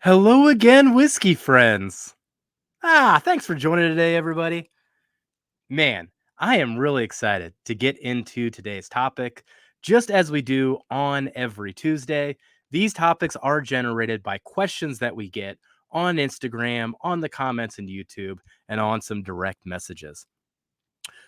Hello again, whiskey friends. Thanks for joining today, everybody. Man, I am really excited to get into today's topic. Just as we do on every Tuesday, these topics are generated by questions that we get on Instagram, on the comments in YouTube, and on some direct messages.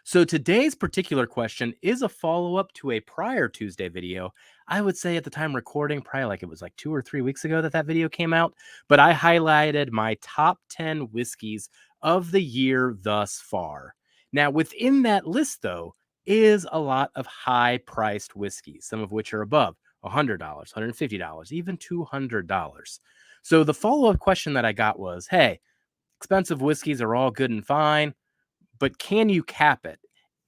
So today's particular question is a follow-up to a prior Tuesday video. I would say at the time recording, probably like it was like 2 or 3 weeks ago that video came out, but I highlighted my top 10 whiskeys of the year thus far. Now, within that list, though, is a lot of high-priced whiskeys, some of which are above $100, $150, even $200. So the follow-up question that I got was, hey, expensive whiskeys are all good and fine, but can you cap it?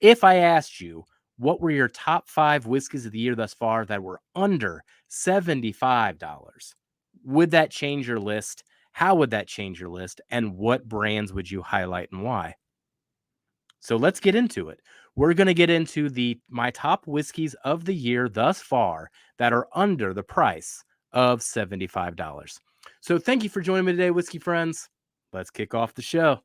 If I asked you, what were your top 5 whiskeys of the year thus far that were under $75? Would that change your list? How would that change your list? And what brands would you highlight and why? So let's get into it. We're going to get into the my top whiskeys of the year thus far that are under the price of $75. So thank you for joining me today, whiskey friends. Let's kick off the show.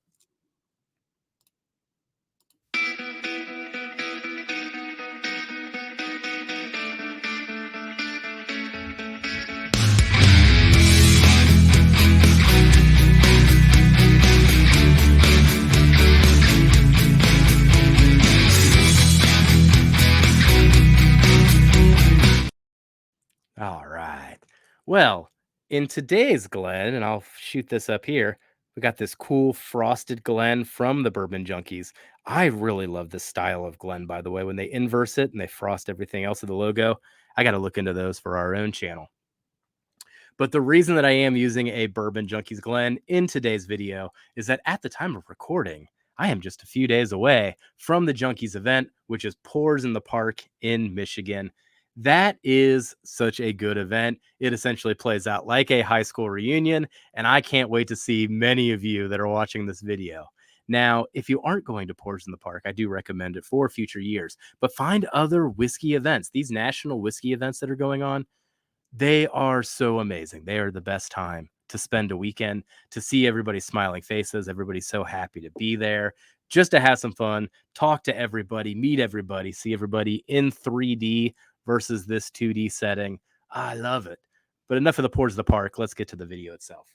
All right. Well, in today's Glen, and I'll shoot this up here, we got this cool frosted Glen from the Bourbon Junkies. I really love this style of Glen, by the way, when they inverse it and they frost everything else of the logo. I got to look into those for our own channel. But the reason that I am using a Bourbon Junkies Glen in today's video is that at the time of recording, I am just a few days away from the Junkies event, which is Pours in the Park in Michigan. That is such a good event. It essentially plays out like a high school reunion, and I can't wait to see many of you that are watching this video. Now, if you aren't going to Pours in the Park, I do recommend it for future years, but find other whiskey events, these national whiskey events that are going on. They are so amazing. They are the best time to spend a weekend, to see everybody's smiling faces. Everybody's so happy to be there, just to have some fun, talk to everybody, meet everybody, see everybody in 3D versus this 2D setting. I love it. But enough of the Pours of the Park. Let's get to the video itself.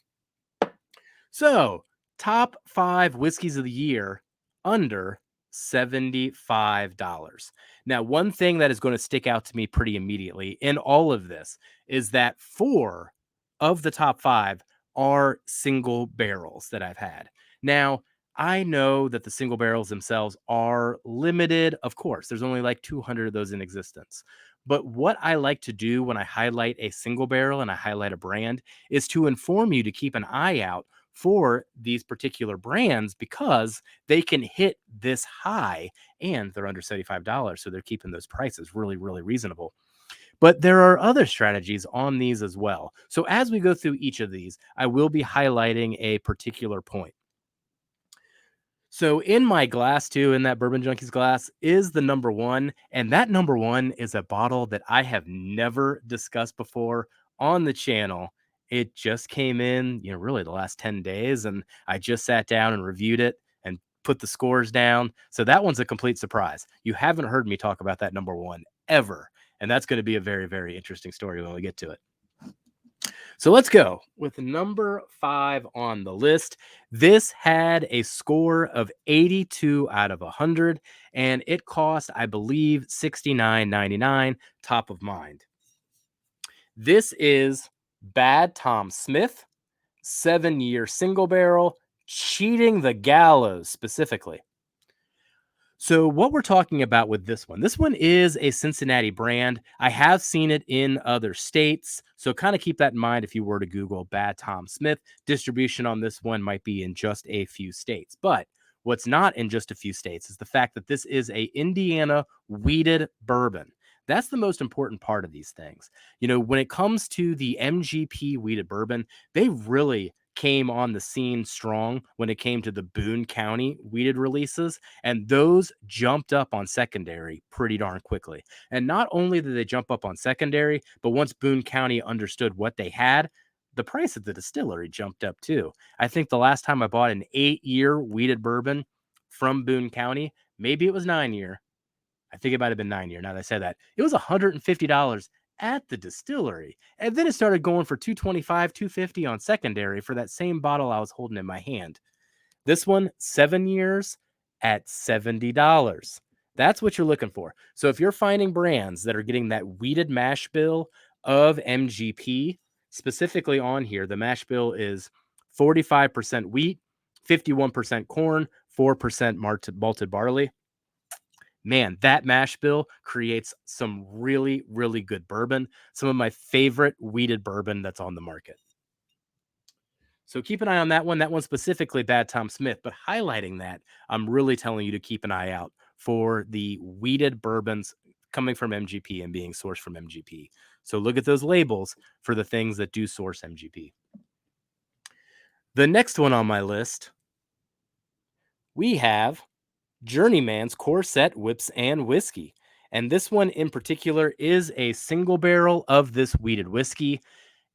So, top 5 whiskeys of the year under $75. Now, one thing that is going to stick out to me pretty immediately in all of this is that 4 of the top 5 are single barrels that I've had. Now, I know that the single barrels themselves are limited. Of course, there's only like 200 of those in existence. But what I like to do when I highlight a single barrel and I highlight a brand is to inform you to keep an eye out for these particular brands because they can hit this high and they're under $75. So they're keeping those prices really, really reasonable. But there are other strategies on these as well. So as we go through each of these, I will be highlighting a particular point. So in my glass too, in that Bourbon Junkies glass, is the number one. And that number one is a bottle that I have never discussed before on the channel. It just came in, really the last 10 days. And I just sat down and reviewed it and put the scores down. So that one's a complete surprise. You haven't heard me talk about that number one ever. And that's going to be a very, very interesting story when we get to it. So let's go with number 5 on the list. This had a score of 82 out of 100, and it cost, I believe, $69.99, top of mind. This is Bad Tom Smith, 7-year single barrel, cheating the gallows specifically. So what we're talking about with this one is a Cincinnati brand. I have seen it in other states. So kind of keep that in mind if you were to Google Bad Tom Smith. Distribution on this one might be in just a few states. But what's not in just a few states is the fact that this is a Indiana wheated bourbon. That's the most important part of these things. When it comes to the MGP wheated bourbon, they really came on the scene strong when it came to the Boone County wheated releases, and those jumped up on secondary pretty darn quickly. And not only did they jump up on secondary, but once Boone County understood what they had, the price at the distillery jumped up too. I think the last time I bought an 8-year wheated bourbon from Boone County, maybe it was 9-year. I think it might have been 9-year now that I said that. It was $150 at the distillery. And then it started going for 225, 250 on secondary for that same bottle I was holding in my hand. This one, 7 years at $70. That's what you're looking for. So if you're finding brands that are getting that wheated mash bill of MGP, specifically on here, the mash bill is 45% wheat, 51% corn, 4% malted barley. Man, that mash bill creates some really, really good bourbon. Some of my favorite wheated bourbon that's on the market. So keep an eye on that one. That one specifically, Bad Tom Smith, but highlighting that, I'm really telling you to keep an eye out for the wheated bourbons coming from MGP and being sourced from MGP. So look at those labels for the things that do source MGP. The next one on my list, we have Journeyman's Corset Whips and Whiskey. And this one in particular is a single barrel of this wheated whiskey.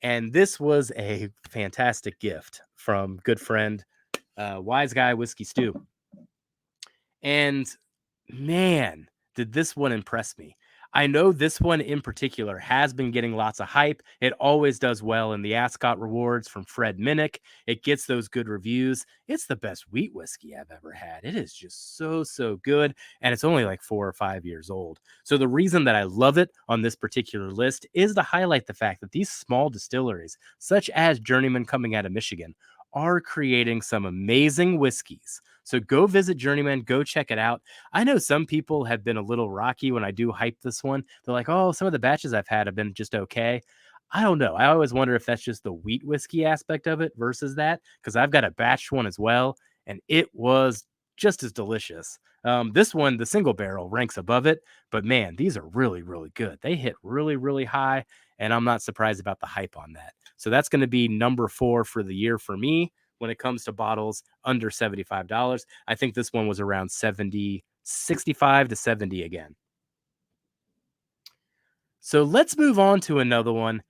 And this was a fantastic gift from good friend, Wise Guy Whiskey Stew. And man, did this one impress me. I know this one in particular has been getting lots of hype. It always does well in the Ascot Rewards from Fred Minnick. It gets those good reviews. It's the best wheat whiskey I've ever had. It is just so, so good. And it's only like 4 or 5 years old. So the reason that I love it on this particular list is to highlight the fact that these small distilleries, such as Journeyman coming out of Michigan, are creating some amazing whiskeys. So go visit Journeyman, go check it out. I know some people have been a little rocky when I do hype this one. They're like, oh, some of the batches I've had have been just okay. I don't know. I always wonder if that's just the wheat whiskey aspect of it versus that, because I've got a batch one as well, and it was just as delicious. This one, the single barrel, ranks above it, but man, these are really, really good. They hit really, really high, and I'm not surprised about the hype on that. So that's going to be number 4 for the year for me when it comes to bottles under $75. I think this one was around 70, 65 to 70 again. So let's move on to another one.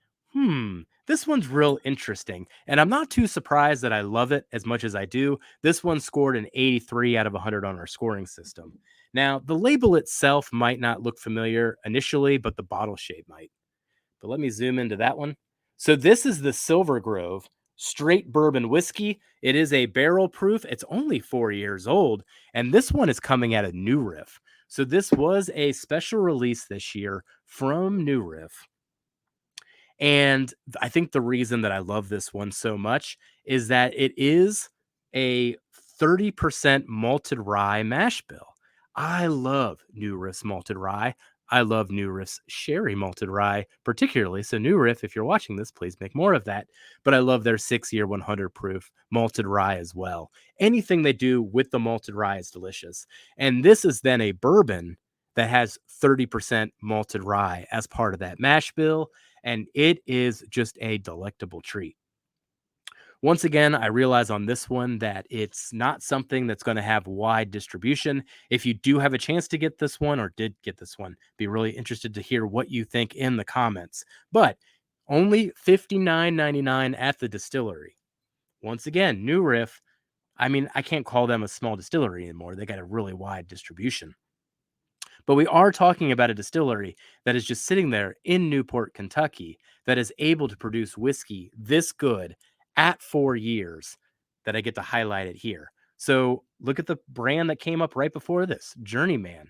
This one's real interesting, and I'm not too surprised that I love it as much as I do. This one scored an 83 out of 100 on our scoring system. Now, the label itself might not look familiar initially, but the bottle shape might. But let me zoom into that one. So this is the Silver Grove straight bourbon whiskey. It is a barrel proof. It's only 4 years old, and this one is coming out of New Riff. So this was a special release this year from New Riff. And I think the reason that I love this one so much is that it is a 30% malted rye mash bill. I love New Riff's malted rye. I love New Riff's sherry malted rye, particularly. So, New Riff, if you're watching this, please make more of that. But I love their 6-year, 100 proof malted rye as well. Anything they do with the malted rye is delicious. And this is then a bourbon that has 30% malted rye as part of that mash bill. And it is just a delectable treat. Once again, I realize on this one that it's not something that's going to have wide distribution. If you do have a chance to get this one or did get this one, be really interested to hear what you think in the comments. But only $59.99 at the distillery. Once again, New Riff, I mean, I can't call them a small distillery anymore. They got a really wide distribution. But we are talking about a distillery that is just sitting there in Newport, Kentucky, that is able to produce whiskey this good at 4 years that I get to highlight it here. So look at the brand that came up right before this, Journeyman.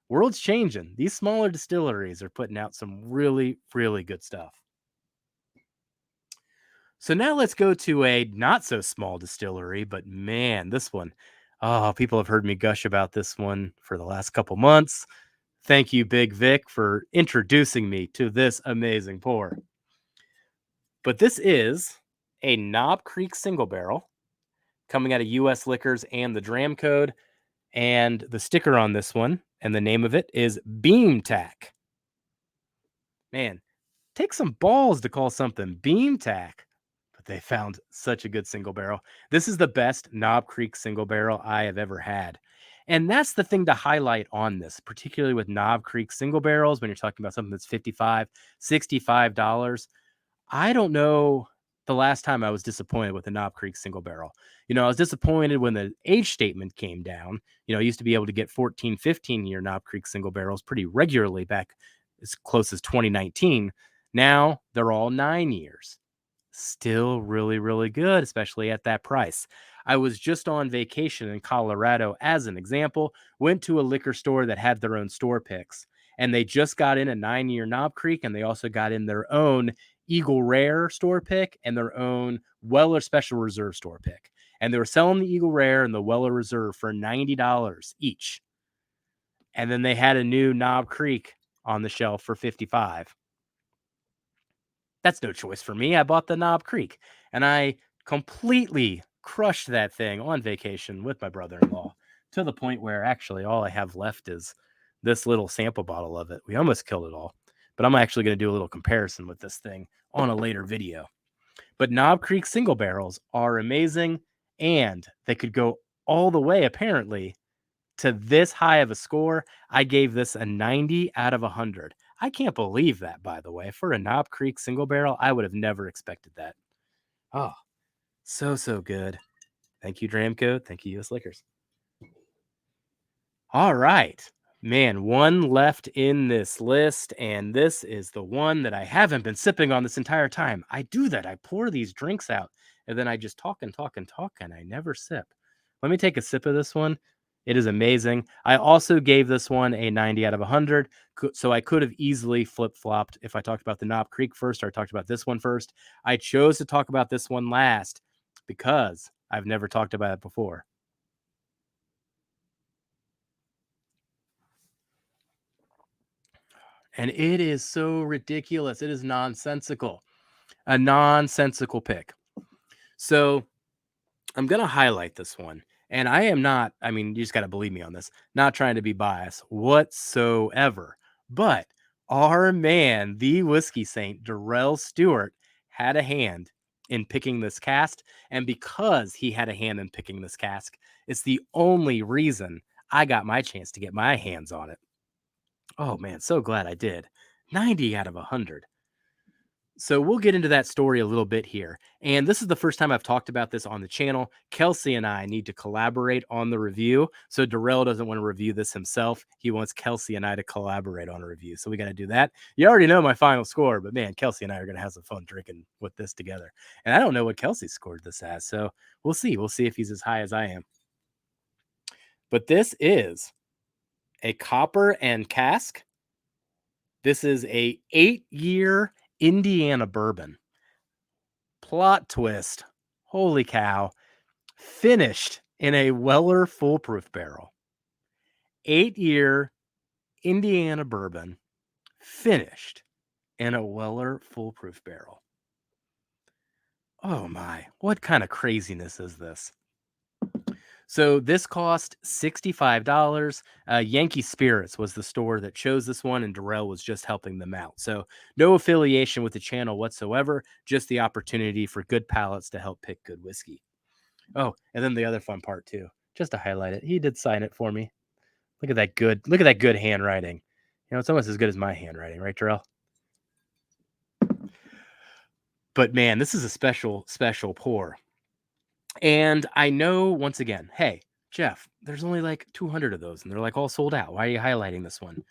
World's changing. These smaller distilleries are putting out some really, really good stuff. So now let's go to a not so small distillery, but man, this one, oh, people have heard me gush about this one for the last couple months. Thank you, Big Vic, for introducing me to this amazing pour. But this is a Knob Creek single barrel coming out of US Liquors and the Dram Code. And the sticker on this one and the name of it is Beam Tack. Man, take some balls to call something Beam Tack. But they found such a good single barrel. This is the best Knob Creek single barrel I have ever had. And that's the thing to highlight on this, particularly with Knob Creek single barrels, when you're talking about something that's $55, $65. I don't know the last time I was disappointed with the Knob Creek single barrel. I was disappointed when the age statement came down. I used to be able to get 14, 15-year Knob Creek single barrels pretty regularly back as close as 2019. Now they're all 9 years. Still really, really good, especially at that price. I was just on vacation in Colorado as an example, went to a liquor store that had their own store picks, and they just got in a 9-year Knob Creek, and they also got in their own Eagle Rare store pick and their own Weller Special Reserve store pick. And they were selling the Eagle Rare and the Weller Reserve for $90 each. And then they had a new Knob Creek on the shelf for $55. That's no choice for me. I bought the Knob Creek, and I completely crushed that thing on vacation with my brother-in-law, to the point where actually all I have left is this little sample bottle of it. We almost killed it all, but I'm actually going to do a little comparison with this thing on a later video. But Knob Creek single barrels are amazing, and they could go all the way, apparently, to this high of a score. I gave this a 90 out of 100. I can't believe that, by the way. For a Knob Creek single barrel, I would have never expected that. Oh, so good. Thank you, Dramco. Thank you, US Liquors. All right. Man, one left in this list, and this is the one that I haven't been sipping on this entire time. I do that. I pour these drinks out, and then I just talk and talk and talk, and I never sip. Let me take a sip of this one. It is amazing. I also gave this one a 90 out of 100, so I could have easily flip-flopped if I talked about the Knob Creek first or I talked about this one first. I chose to talk about this one last because I've never talked about it before. And it is so ridiculous. It is nonsensical. A nonsensical pick. So I'm going to highlight this one. And I am not, I mean, you just got to believe me on this, not trying to be biased whatsoever. But our man, the whiskey saint, Darrell Stewart, had a hand in picking this cask. And because he had a hand in picking this cask, it's the only reason I got my chance to get my hands on it. Oh, man, so glad I did. 90 out of 100. So we'll get into that story a little bit here. And this is the first time I've talked about this on the channel. Kelsey and I need to collaborate on the review. So Darrell doesn't want to review this himself. He wants Kelsey and I to collaborate on a review. So we got to do that. You already know my final score, but man, Kelsey and I are going to have some fun drinking with this together. And I don't know what Kelsey scored this as. So we'll see. We'll see if he's as high as I am. But this is a copper and cask. This is a 8-year Indiana bourbon. Plot twist. Holy cow. Finished in a Weller foolproof barrel. 8-year Indiana bourbon finished in a Weller foolproof barrel. Oh my, what kind of craziness is this? So this cost $65. Yankee Spirits was the store that chose this one, and Darrell was just helping them out. So no affiliation with the channel whatsoever, just the opportunity for good palates to help pick good whiskey. Oh, and then the other fun part too, just to highlight it, he did sign it for me. Look at that good handwriting. It's almost as good as my handwriting, right, Darrell? But man, this is a special pour. And I know, once again, hey, Jeff, there's only like 200 of those and they're like all sold out. Why are you highlighting this one?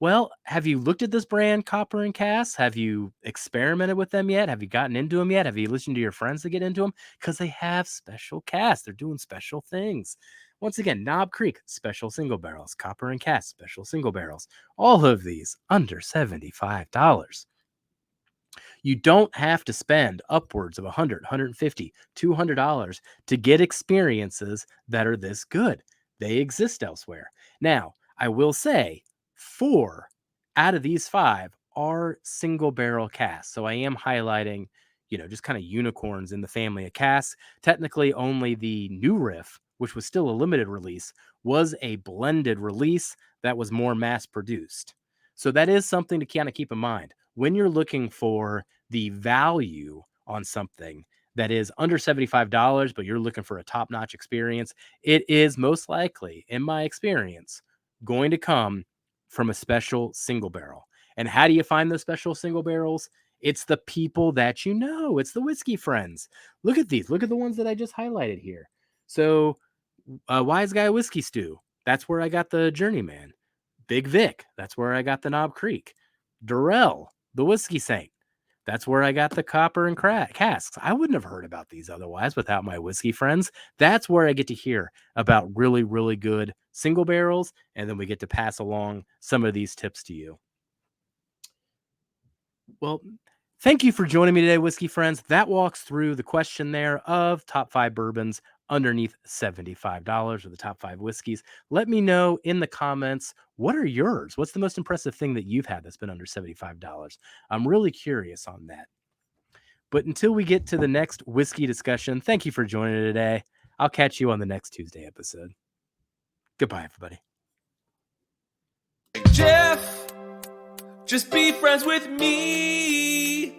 Well, have you looked at this brand, Copper and Cass? Have you experimented with them yet? Have you gotten into them yet? Have you listened to your friends to get into them? Because they have special casts. They're doing special things. Once again, Knob Creek, special single barrels. Copper and Cass, special single barrels. All of these under $75. You don't have to spend upwards of $100, $150, $200 to get experiences that are this good. They exist elsewhere. Now, I will say 4 out of these 5 are single barrel casks. So I am highlighting, just kind of unicorns in the family of casks. Technically, only the New Riff, which was still a limited release, was a blended release that was more mass produced. So that is something to kind of keep in mind when you're looking for the value on something that is under $75, but you're looking for a top-notch experience. It is most likely, in my experience, going to come from a special single barrel. And how do you find those special single barrels? It's the people that you know. It's the whiskey friends. Look at these. Look at the ones that I just highlighted here. So, Wise Guy Whiskey Stew. That's where I got the Journeyman. Big Vic. That's where I got the Knob Creek. Durrell, the Whiskey Saint. That's where I got the Copper and Casks. I wouldn't have heard about these otherwise without my whiskey friends. That's where I get to hear about really, really good single barrels, and then we get to pass along some of these tips to you. Well, thank you for joining me today, whiskey friends. That walks through the question there of top 5 bourbons underneath $75, or the top 5 whiskeys. Let me know in the comments, what are yours? What's the most impressive thing that you've had that's been under $75? I'm really curious on that. But until we get to the next whiskey discussion, thank you for joining today. I'll catch you on the next Tuesday episode. Goodbye, everybody. Jeff, just be friends with me.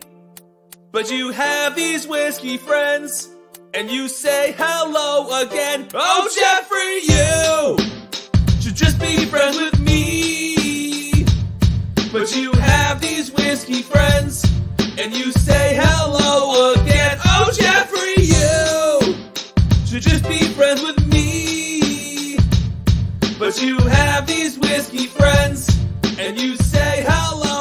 But you have these whiskey friends, and you say hello again. Oh, Jeffrey, you should just be friends with me. But you have these whiskey friends, and you say hello again. Oh, Jeffrey, you should just be friends with me. But you have these whiskey friends, and you say hello